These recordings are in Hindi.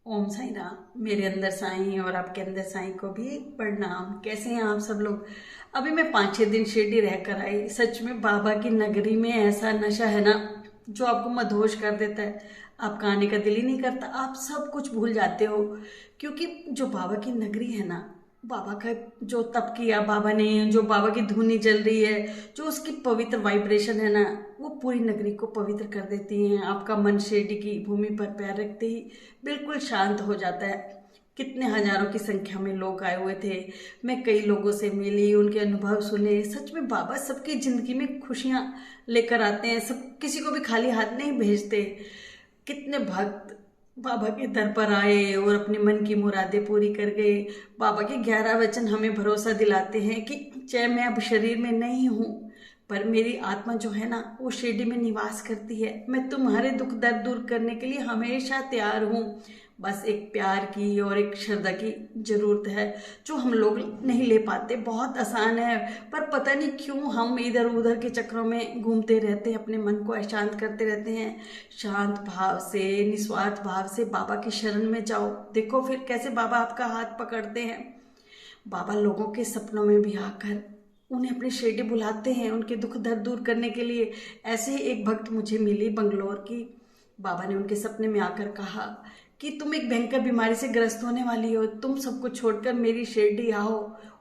ओम साईं राम। मेरे अंदर साईं और आपके अंदर साईं को भी प्रणाम। कैसे हैं आप सब लोग। अभी मैं 5-6 दिन शिरडी रहकर आई। सच में बाबा की नगरी में ऐसा नशा है ना जो आपको मदहोश कर देता है। आपका आने का दिल ही नहीं करता, आप सब कुछ भूल जाते हो। क्योंकि जो बाबा की नगरी है ना, बाबा का जो तप किया बाबा ने, जो बाबा की धुनी चल रही है, जो उसकी पवित्र वाइब्रेशन है ना, वो पूरी नगरी को पवित्र कर देती हैं। आपका मन शिरडी की भूमि पर पैर रखते ही बिल्कुल शांत हो जाता है। कितने हजारों की संख्या में लोग आए हुए थे। मैं कई लोगों से मिली, उनके अनुभव सुने। सच में बाबा सबकी जिंदगी में खुशियां लेकर आते हैं, सब किसी को भी खाली हाथ नहीं भेजते। कितने भक्त बाबा के दर पर आए और अपने मन की मुरादें पूरी कर गए। बाबा के 11 वचन हमें भरोसा दिलाते हैं कि चाहे मैं अब शरीर में नहीं हूँ, पर मेरी आत्मा जो है ना वो शिरडी में निवास करती है। मैं तुम्हारे दुख दर्द दूर करने के लिए हमेशा तैयार हूँ। बस एक प्यार की और एक श्रद्धा की जरूरत है, जो हम लोग नहीं ले पाते। बहुत आसान है, पर पता नहीं क्यों हम इधर उधर के चक्रों में घूमते रहते हैं, अपने मन को अशांत करते रहते हैं। शांत भाव से, निस्वार्थ भाव से बाबा की शरण में जाओ। देखो फिर कैसे बाबा आपका हाथ पकड़ते हैं। बाबा लोगों के सपनों में भी आकर उन्हें अपनी शिरडी बुलाते हैं, उनके दुख दर्द दूर करने के लिए। ऐसे ही एक भक्त मुझे मिली बंगलोर की। बाबा ने उनके सपने में आकर कहा कि तुम एक भयंकर बीमारी से ग्रस्त होने वाली हो, तुम सब कुछ छोड़कर मेरी शिरडी आओ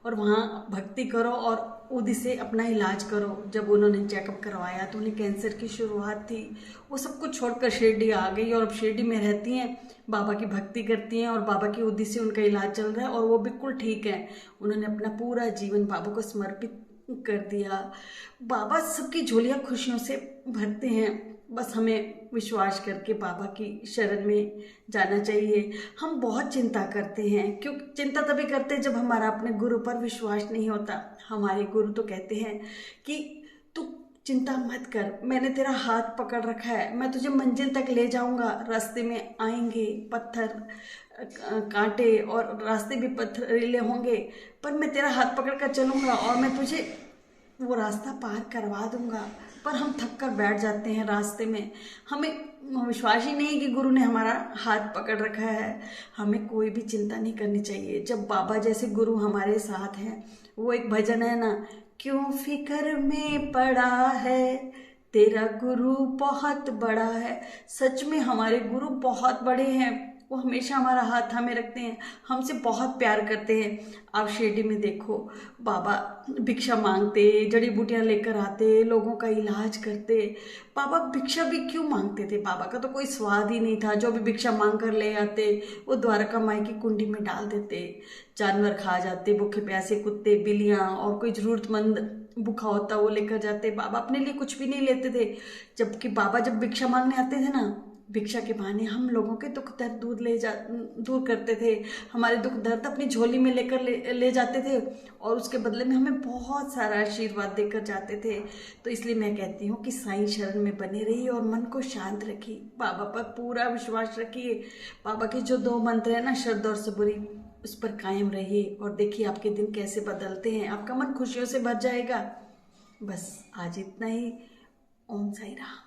और वहाँ भक्ति करो और उदी से अपना इलाज करो। जब उन्होंने चेकअप करवाया तो उन्हें कैंसर की शुरुआत थी। वो सब कुछ छोड़कर शिरडी आ गई और अब शिरडी में रहती हैं, बाबा की भक्ति करती हैं और बाबा की उदी से उनका इलाज चल रहा है और वो बिल्कुल ठीक है। उन्होंने अपना पूरा जीवन बाबा को समर्पित कर दिया। बाबा सबकी झोलियां खुशियों से भरते हैं। बस हमें विश्वास करके बाबा की शरण में जाना चाहिए। हम बहुत चिंता करते हैं, क्योंकि चिंता तभी करते हैं जब हमारा अपने गुरु पर विश्वास नहीं होता। हमारे गुरु तो कहते हैं कि तू चिंता मत कर, मैंने तेरा हाथ पकड़ रखा है, मैं तुझे मंजिल तक ले जाऊंगा। रास्ते में आएंगे पत्थर, कांटे और रास्ते भी पथरीले होंगे, पर मैं तेरा हाथ पकड़ कर चलूंगा और मैं तुझे वो रास्ता पार करवा दूंगा। पर हम थक कर बैठ जाते हैं रास्ते में। हमें विश्वास ही नहीं कि गुरु ने हमारा हाथ पकड़ रखा है। हमें कोई भी चिंता नहीं करनी चाहिए जब बाबा जैसे गुरु हमारे साथ हैं। वो एक भजन है ना, क्यों फिक्र में पड़ा है, तेरा गुरु बहुत बड़ा है। सच में हमारे गुरु बहुत बड़े हैं। वो हमेशा हमारा हाथ थामे रखते हैं, हमसे बहुत प्यार करते हैं। आप शिरडी में देखो, बाबा भिक्षा मांगते, जड़ी बूटियां लेकर आते, लोगों का इलाज करते। बाबा भिक्षा भी क्यों मांगते थे, बाबा का तो कोई स्वाद ही नहीं था। जो भी भिक्षा मांग कर ले आते वो द्वारका माई की कुंडी में डाल देते। जानवर खा जाते, भूखे प्यासे कुत्ते, बिल्लियां और कोई जरूरतमंद भूखा होता वो लेकर जाते। बाबा अपने लिए कुछ भी नहीं लेते थे। जबकि बाबा जब भिक्षा मांगने आते थे ना, भिक्षा के बहाने हम लोगों के दुख दर्द दूर करते थे। हमारे दुख दर्द अपनी झोली में लेकर ले जाते थे और उसके बदले में हमें बहुत सारा आशीर्वाद देकर जाते थे। तो इसलिए मैं कहती हूँ कि साईं शरण में बने रहिए और मन को शांत रखिए, बाबा पर पूरा विश्वास रखिए। बाबा के जो 2 मंत्र है ना, श्रद्धा और सबूरी, उस पर कायम रहिए और देखिए आपके दिन कैसे बदलते हैं। आपका मन खुशियों से भर जाएगा। बस आज इतना ही। ओम साईं राम।